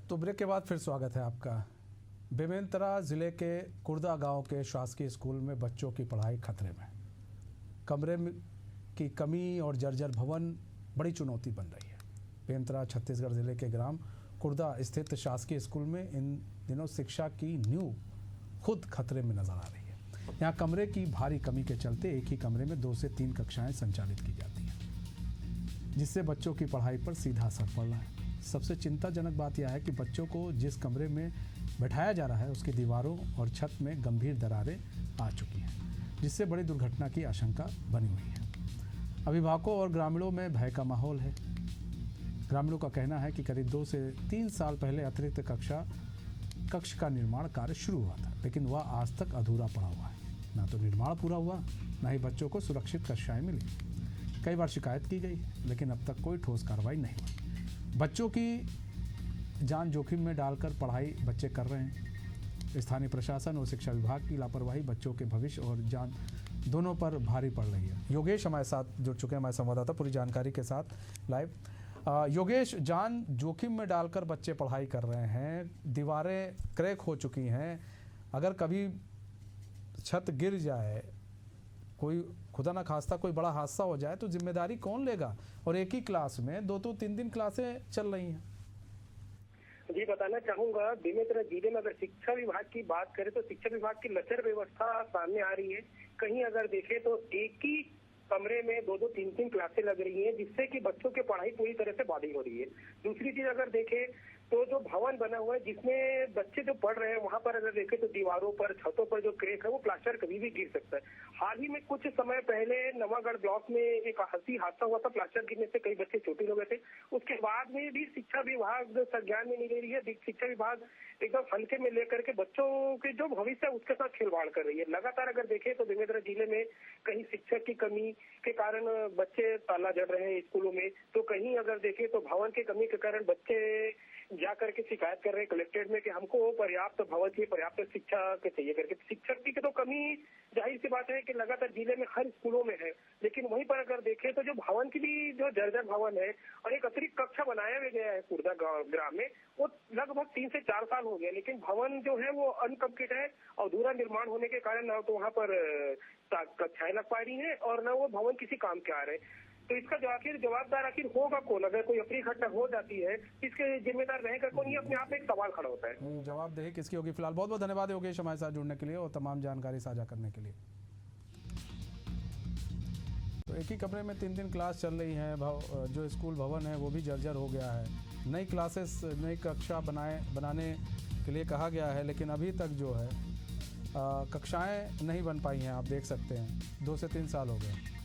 तो ब्रेक के बाद फिर स्वागत है आपका। बेमेतरा ज़िले के कुर्दा गांव के शासकीय स्कूल में बच्चों की पढ़ाई खतरे में। कमरे की कमी और जर्जर भवन बड़ी चुनौती बन रही है। बेमेतरा छत्तीसगढ़ ज़िले के ग्राम कुर्दा स्थित शासकीय स्कूल में इन दिनों शिक्षा की नींव खुद खतरे में नजर आ रही है। यहाँ कमरे की भारी कमी के चलते एक ही कमरे में 2 से 3 कक्षाएं संचालित की जाती हैं, जिससे बच्चों की पढ़ाई पर सीधा असर पड़ रहा है। सबसे चिंताजनक बात यह है कि बच्चों को जिस कमरे में बैठाया जा रहा है उसकी दीवारों और छत में गंभीर दरारें आ चुकी हैं, जिससे बड़ी दुर्घटना की आशंका बनी हुई है। अभिभावकों और ग्रामीणों में भय का माहौल है। ग्रामीणों का कहना है कि करीब 2 से 3 साल पहले अतिरिक्त कक्ष का निर्माण कार्य शुरू हुआ था, लेकिन वह आज तक अधूरा पड़ा हुआ है। ना तो निर्माण पूरा हुआ, ना ही बच्चों को सुरक्षित कक्षाएं मिली। कई बार शिकायत की गई, लेकिन अब तक कोई ठोस कार्रवाई नहीं हुई। बच्चों की जान जोखिम में डालकर पढ़ाई बच्चे कर रहे हैं। स्थानीय प्रशासन और शिक्षा विभाग की लापरवाही बच्चों के भविष्य और जान दोनों पर भारी पड़ रही है। योगेश हमारे साथ जुड़ चुके हैं, हमारे संवाददाता, पूरी जानकारी के साथ लाइव। योगेश, जान जोखिम में डालकर बच्चे पढ़ाई कर रहे हैं, दीवारें क्रैक हो चुकी हैं, अगर कभी छत गिर जाए, कोई खुदा ना खास्ता कोई बड़ा हादसा हो जाए तो जिम्मेदारी कौन लेगा? और एक ही क्लास में 2-2 3-3 क्लासें चल रही हैं। जी, बताना चाहूंगा, बेमेतरा जिले में अगर शिक्षा विभाग की बात करें तो शिक्षा विभाग की लचर व्यवस्था सामने आ रही है। कहीं अगर देखें तो एक ही कमरे में 2-2 3-3 क्लासें लग रही हैं, जिससे कि बच्चों की पढ़ाई पूरी तरह से बाधित हो रही है। दूसरी चीज अगर देखें तो जो भवन बना हुआ है जिसमें बच्चे जो पढ़ रहे हैं, वहां पर अगर देखें तो दीवारों पर, छतों पर जो क्रैक है वो प्लास्टर कभी भी गिर सकता है। हाल ही में कुछ समय पहले नवागढ़ ब्लॉक में एक हंसी हादसा हुआ था, प्लास्टर गिरने से कई बच्चे चोटिल हो गए थे। उसके बाद में भी शिक्षा विभाग संज्ञान में नहीं ले रही है। शिक्षा विभाग एकदम हल्के में लेकर के बच्चों के जो भविष्य है उसके साथ खिलवाड़ कर रही है। लगातार अगर देखें तो बेमेतरा जिले में कहीं शिक्षक की कमी के कारण बच्चे ताला जड़ रहे हैं स्कूलों में, तो कहीं अगर देखें तो भवन की कमी के कारण बच्चे जाकर के शिकायत कर रहे हैं कलेक्ट्रेट में कि हमको पर्याप्त भवन चाहिए, पर्याप्त शिक्षा के चाहिए करके। शिक्षक की तो कमी जाहिर सी बात है कि लगातार जिले में हर स्कूलों में है, लेकिन वहीं पर अगर देखें तो जो भवन की भी जो जर्जर भवन है और एक अतिरिक्त कक्षा बनाया भी गया है कुर्दा ग्राम में, वो लगभग 3 से 4 साल हो गया, लेकिन भवन जो है वो अनकम्प्लीट है और अधूरा निर्माण होने के कारण ना तो वहाँ पर कक्षाएं लग पा रही है और न वो भवन किसी काम के आ रहे हैं। तो इसका जो जवाबदार आखिर होगा कौन? अगर कोई अप्रिय घटना हो जाती है, इसके जिम्मेदार रहेगा कौन? ये अपने आप में एक सवाल खड़ा होता है। जवाबदेही किसकी होगी? फिलहाल बहुत बहुत धन्यवाद योगेश हमारे साथ जुड़ने के लिए और तमाम जानकारी साझा करने के लिए। तो एक ही कमरे में 3-3 क्लास चल रही हैं। जो स्कूल भवन है वो भी जर्जर हो गया है। नई क्लासेस, नई कक्षा बनाने के लिए कहा गया है, लेकिन अभी तक जो है कक्षाएं नहीं बन पाई हैं। आप देख सकते हैं 2 से 3 साल हो गए।